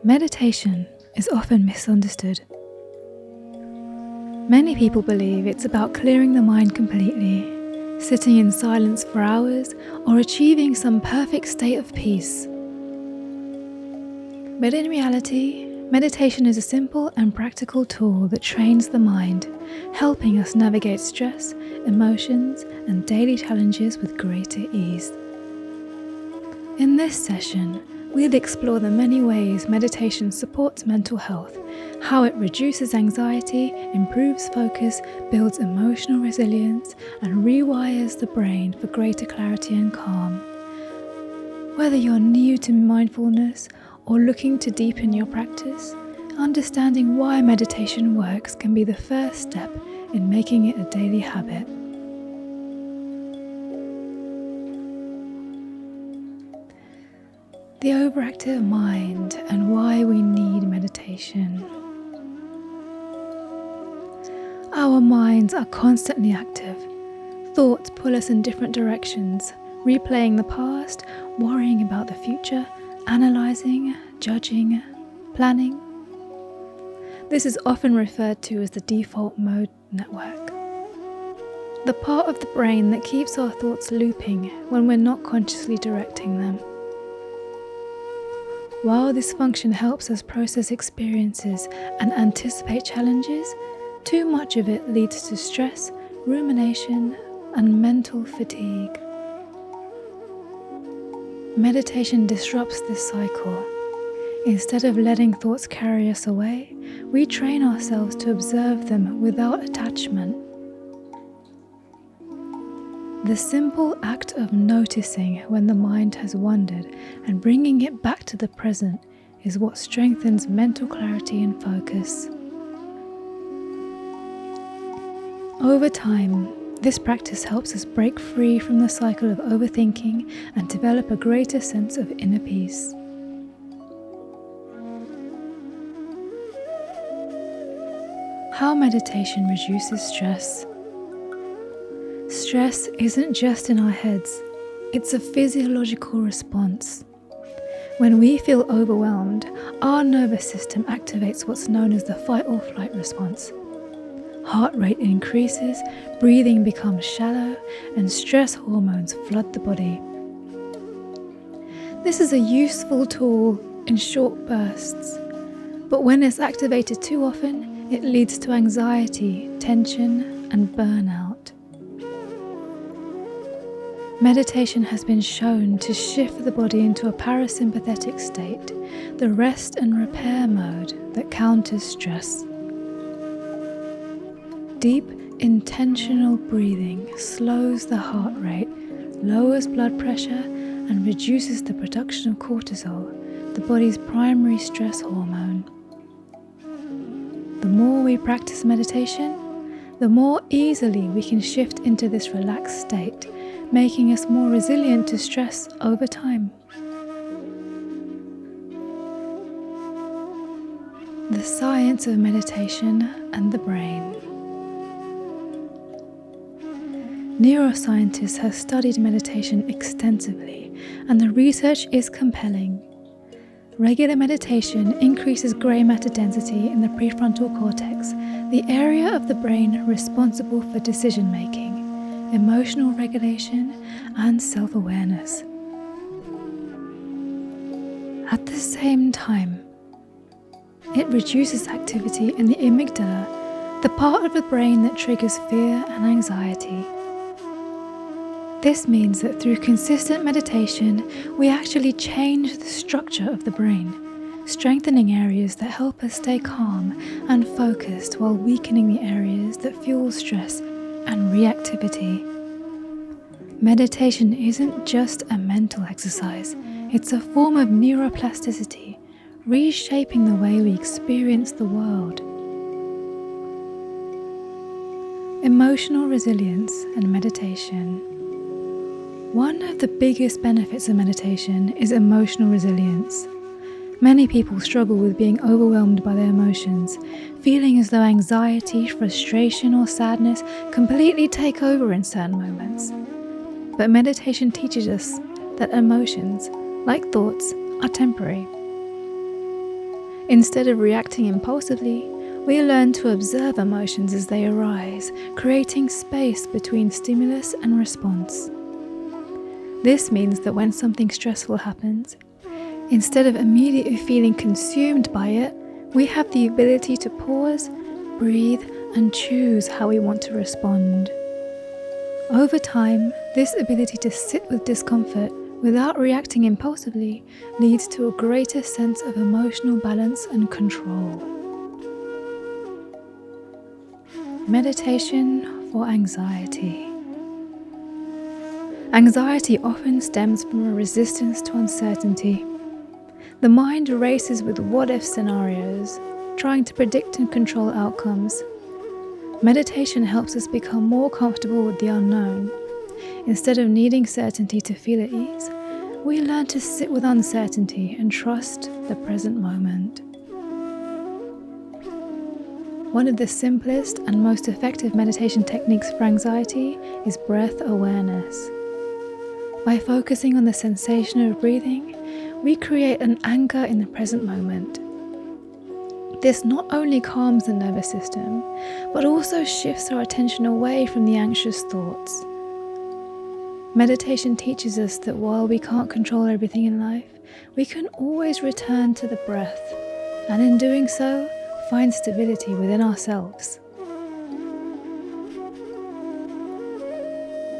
Meditation is often misunderstood. Many people believe it's about clearing the mind completely, sitting in silence for hours, or achieving some perfect state of peace. But in reality, meditation is a simple and practical tool that trains the mind, helping us navigate stress, emotions, and daily challenges with greater ease. In this session, we'll explore the many ways meditation supports mental health, how it reduces anxiety, improves focus, builds emotional resilience, and rewires the brain for greater clarity and calm. Whether you're new to mindfulness or looking to deepen your practice, understanding why meditation works can be the first step in making it a daily habit. The overactive mind and why we need meditation. Our minds are constantly active. Thoughts pull us in different directions, replaying the past, worrying about the future, analysing, judging, planning. This is often referred to as the default mode network, the part of the brain that keeps our thoughts looping when we're not consciously directing them. While this function helps us process experiences and anticipate challenges, too much of it leads to stress, rumination, and mental fatigue. Meditation disrupts this cycle. Instead of letting thoughts carry us away, we train ourselves to observe them without attachment. The simple act of noticing when the mind has wandered and bringing it back to the present is what strengthens mental clarity and focus. Over time, this practice helps us break free from the cycle of overthinking and develop a greater sense of inner peace. How meditation reduces stress. Stress isn't just in our heads, it's a physiological response. When we feel overwhelmed, our nervous system activates what's known as the fight or flight response. Heart rate increases, breathing becomes shallow, and stress hormones flood the body. This is a useful tool in short bursts, but when it's activated too often, it leads to anxiety, tension, and burnout. Meditation has been shown to shift the body into a parasympathetic state, the rest and repair mode that counters stress. Deep, intentional breathing slows the heart rate, lowers blood pressure, and reduces the production of cortisol, the body's primary stress hormone. The more we practice meditation, the more easily we can shift into this relaxed state, making us more resilient to stress over time. The science of meditation and the brain. Neuroscientists have studied meditation extensively, and the research is compelling. Regular meditation increases grey matter density in the prefrontal cortex, the area of the brain responsible for decision-making, emotional regulation, and self-awareness. At the same time, it reduces activity in the amygdala, the part of the brain that triggers fear and anxiety. This means that through consistent meditation, we actually change the structure of the brain, strengthening areas that help us stay calm and focused while weakening the areas that fuel stress and reactivity. Meditation isn't just a mental exercise, it's a form of neuroplasticity, reshaping the way we experience the world. Emotional resilience and meditation. One of the biggest benefits of meditation is emotional resilience. Many people struggle with being overwhelmed by their emotions, feeling as though anxiety, frustration, or sadness completely take over in certain moments. But meditation teaches us that emotions, like thoughts, are temporary. Instead of reacting impulsively, we learn to observe emotions as they arise, creating space between stimulus and response. This means that when something stressful happens, instead of immediately feeling consumed by it, we have the ability to pause, breathe, and choose how we want to respond. Over time, this ability to sit with discomfort without reacting impulsively leads to a greater sense of emotional balance and control. Meditation for anxiety. Anxiety often stems from a resistance to uncertainty. The mind races with what-if scenarios, trying to predict and control outcomes. Meditation helps us become more comfortable with the unknown. Instead of needing certainty to feel at ease, we learn to sit with uncertainty and trust the present moment. One of the simplest and most effective meditation techniques for anxiety is breath awareness. By focusing on the sensation of breathing, we create an anchor in the present moment. This not only calms the nervous system, but also shifts our attention away from the anxious thoughts. Meditation teaches us that while we can't control everything in life, we can always return to the breath, and in doing so, find stability within ourselves.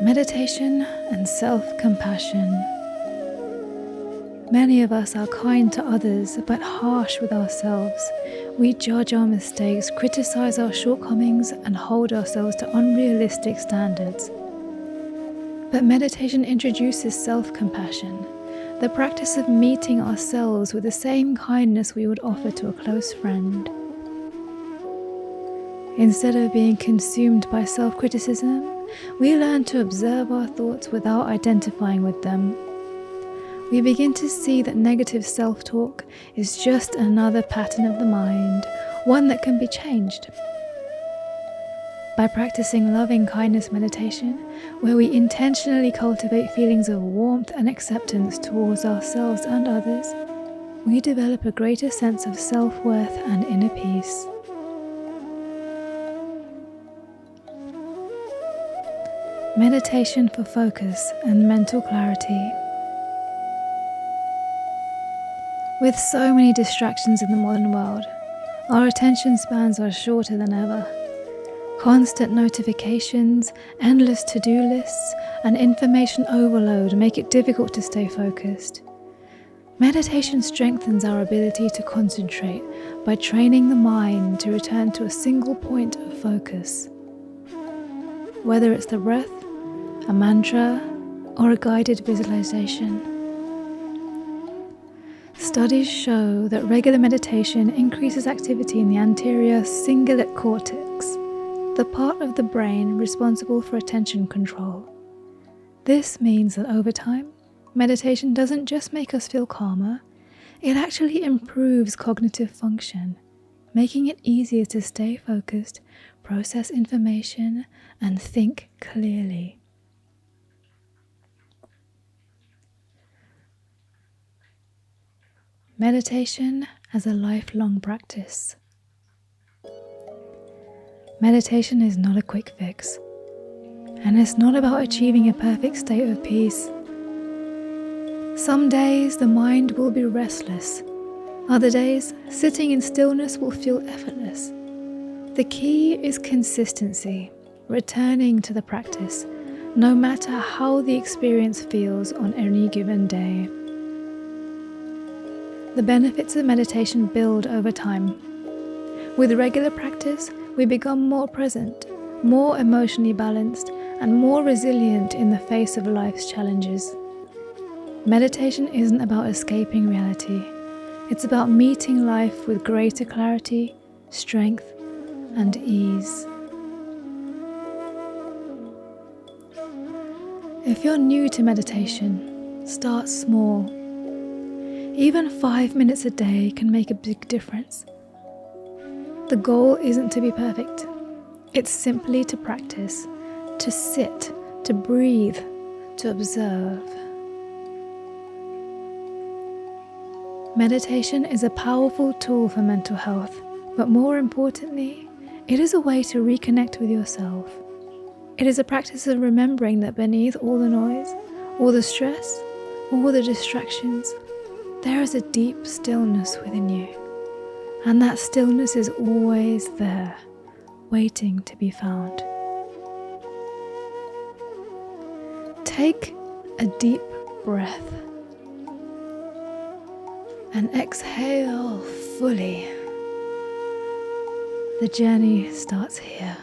Meditation and self-compassion. Many of us are kind to others, but harsh with ourselves. We judge our mistakes, criticize our shortcomings, and hold ourselves to unrealistic standards. But meditation introduces self-compassion, the practice of meeting ourselves with the same kindness we would offer to a close friend. Instead of being consumed by self-criticism, we learn to observe our thoughts without identifying with them. We begin to see that negative self-talk is just another pattern of the mind, one that can be changed. By practicing loving kindness meditation, where we intentionally cultivate feelings of warmth and acceptance towards ourselves and others, we develop a greater sense of self-worth and inner peace. Meditation for focus and mental clarity. With so many distractions in the modern world, our attention spans are shorter than ever. Constant notifications, endless to-do lists, and information overload make it difficult to stay focused. Meditation strengthens our ability to concentrate by training the mind to return to a single point of focus. Whether it's the breath, a mantra, or a guided visualization. Studies show that regular meditation increases activity in the anterior cingulate cortex, the part of the brain responsible for attention control. This means that over time, meditation doesn't just make us feel calmer, it actually improves cognitive function, making it easier to stay focused, process information, and think clearly. Meditation as a lifelong practice. Meditation is not a quick fix, and it's not about achieving a perfect state of peace. Some days the mind will be restless. Other days, sitting in stillness will feel effortless. The key is consistency, returning to the practice, no matter how the experience feels on any given day. The benefits of meditation build over time. With regular practice, we become more present, more emotionally balanced, and more resilient in the face of life's challenges. Meditation isn't about escaping reality. It's about meeting life with greater clarity, strength, and ease. If you're new to meditation, start small. Even 5 minutes a day can make a big difference. The goal isn't to be perfect. It's simply to practice, to sit, to breathe, to observe. Meditation is a powerful tool for mental health, but more importantly, it is a way to reconnect with yourself. It is a practice of remembering that beneath all the noise, all the stress, all the distractions, there is a deep stillness within you. And that stillness is always there, waiting to be found. Take a deep breath and exhale fully. The journey starts here.